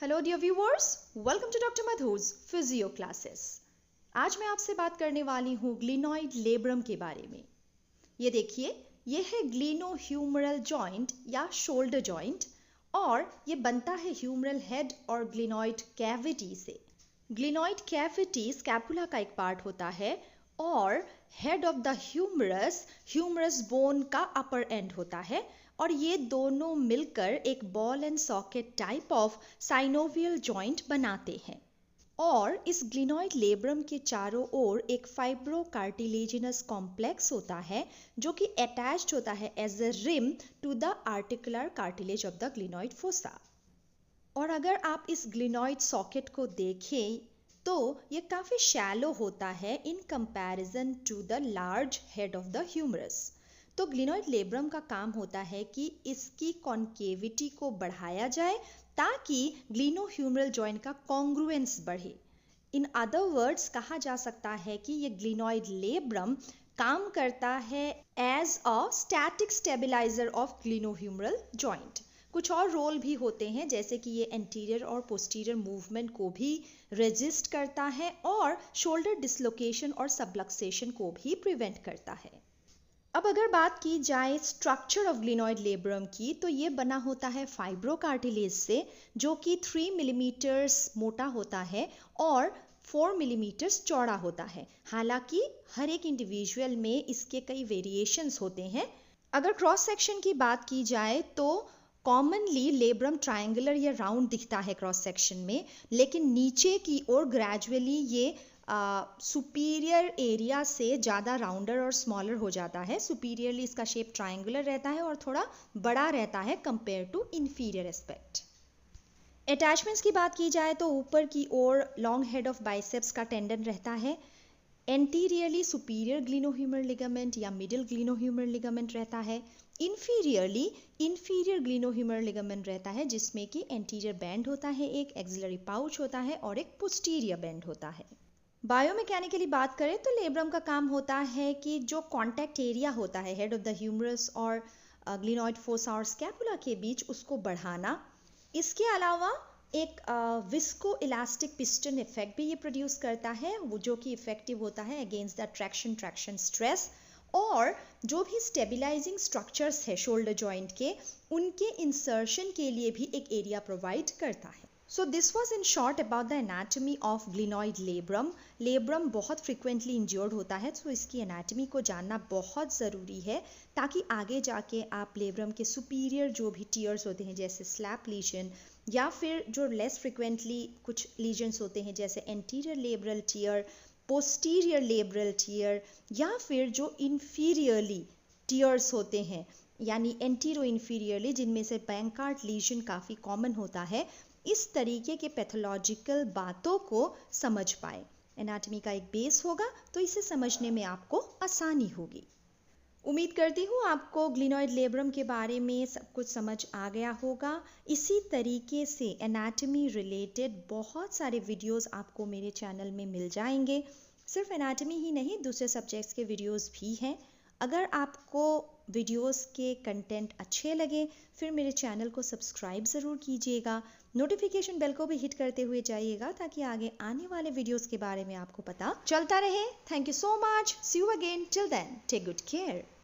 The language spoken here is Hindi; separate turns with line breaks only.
Hello dear viewers, welcome to doctor Madhu's physio classes. आज मैं आपसे बात करने वाली हूँ ग्लिनॉइड लेब्रम के बारे में। ये देखिए, ये है ग्लिनोह्यूमरल जॉइंट या शोल्डर जॉइंट और ये बनता है ह्यूमरल हेड और ग्लिनॉइड कैविटी से। ग्लिनॉइड कैविटी स्कैपुला का एक पार्ट होता है और head of the humerus bone का अपर एंड होता है और ये दोनों मिलकर एक ball and socket type of synovial joint बनाते हैं। और इस ग्लिनॉइड लेब्रम के चारों ओर एक फाइब्रोकार्टिलेजिनस कॉम्प्लेक्स होता है जो कि अटैच्ड होता है as a rim to the articular cartilage of the glenoid fossa. और अगर आप इस ग्लिनॉइड सॉकेट को देखें तो ये काफ़ी शैलो होता है in comparison to the large head of the humerus. तो ग्लिनॉइड लेब्रम का काम होता है कि इसकी कॉन्केविटी को बढ़ाया जाए ताकि ग्लिनोह्यूमरल जॉइंट का कॉन्ग्रुएंस बढ़े। इन अदर वर्ड्स कहा जा सकता है कि ये ग्लिनॉइड लेब्रम काम करता है as a static stabiliser of glenohumeral joint. कुछ और रोल भी होते हैं जैसे कि ये एंटीरियर और पोस्टीरियर मूवमेंट को भी रेजिस्ट करता है और शोल्डर डिसलोकेशन और सबलक्सेशन को भी प्रिवेंट करता है। अब अगर बात की जाए स्ट्रक्चर ऑफ ग्लिनॉइड लेब्रम की तो ये बना होता है फाइब्रोकार्टिलेज से जो कि 3 मिलीमीटर्स मोटा होता है और 4 मिलीमीटर्स चौड़ा होता है। हालांकि हर एक इंडिविजुअल में इसके कई वेरिएशंस होते हैं। अगर क्रॉस सेक्शन की बात की जाए तो कॉमनली लेब्रम ट्रायंगुलर या राउंड दिखता है क्रॉस सेक्शन में, लेकिन नीचे की ओर ग्रेजुअली ये सुपीरियर एरिया से ज़्यादा राउंडर और स्मॉलर हो जाता है। सुपीरियरली इसका शेप ट्रायंगुलर रहता है और थोड़ा बड़ा रहता है compare to inferior aspect. Attachments की बात की जाए तो ऊपर की ओर लॉन्ग हेड ऑफ बाइसेप्स का टेंडन रहता है। एंटीरियरली सुपीरियर ग्लिनोह्यूमरल लिगामेंट या मिडिल ग्लिनोह्यूमरल लिगामेंट रहता है। इन्फीरियरली इंफीरियर ग्लिनोह्यूमरल लिगामेंट रहता है जिसमें कि एंटीरियर बैंड होता है, एक एक्सिलरी पाउच होता है और एक पोस्टीरियर बैंड होता है। बायोमैकेनिकली बात करें तो लेब्रम का काम होता है कि जो कॉन्टैक्ट एरिया होता है हेड ऑफ द ह्यूमरस और ग्लिनॉइड फोसा और स्कैपुला के बीच उसको बढ़ाना। इसके अलावा एक विस्को इलास्टिक पिस्टन इफेक्ट भी ये प्रोड्यूस करता है वो जो कि इफेक्टिव होता है अगेंस्ट द ट्रैक्शन स्ट्रेस। और जो भी स्टेबिलाइजिंग स्ट्रक्चर्स है शोल्डर जॉइंट के उनके इंसर्शन के लिए भी एक एरिया प्रोवाइड करता है। So this was in short about the anatomy of glenoid labrum. Labrum बहुत फ्रिक्वेंटली इंज्योर्ड होता है तो इसकी एनाटमी को जानना बहुत ज़रूरी है ताकि आगे जाके आप लेब्रम के सुपीरियर जो भी टीयर्स होते हैं जैसे स्लैप लीजन या फिर जो लेस फ्रिक्वेंटली कुछ लीजन्स होते हैं जैसे anterior labral tear, posterior labral tear या फिर जो इन्फीरियरली टीयर्स होते हैं यानी एंटीरो इन्फीरियरली जिनमें से बैंकार्ड लीजन काफ़ी कॉमन होता है, इस तरीके के पैथोलॉजिकल बातों को समझ पाए। एनाटमी का एक बेस होगा तो इसे समझने में आपको आसानी होगी। उम्मीद करती हूँ आपको ग्लिनॉइड लेब्रम के बारे में सब कुछ समझ आ गया होगा। इसी तरीके से एनाटमी रिलेटेड बहुत सारे वीडियोस आपको मेरे चैनल में मिल जाएंगे। सिर्फ एनाटमी ही नहीं, दूसरे सब्जेक्ट्स के वीडियोस भी हैं। अगर आपको वीडियोस के कंटेंट अच्छे लगे फिर मेरे चैनल को सब्सक्राइब ज़रूर कीजिएगा। नोटिफिकेशन बेल को भी हिट करते हुए जाइएगा ताकि आगे आने वाले वीडियोस के बारे में आपको पता चलता रहे। Thank you so much. See you again. Till then take good care.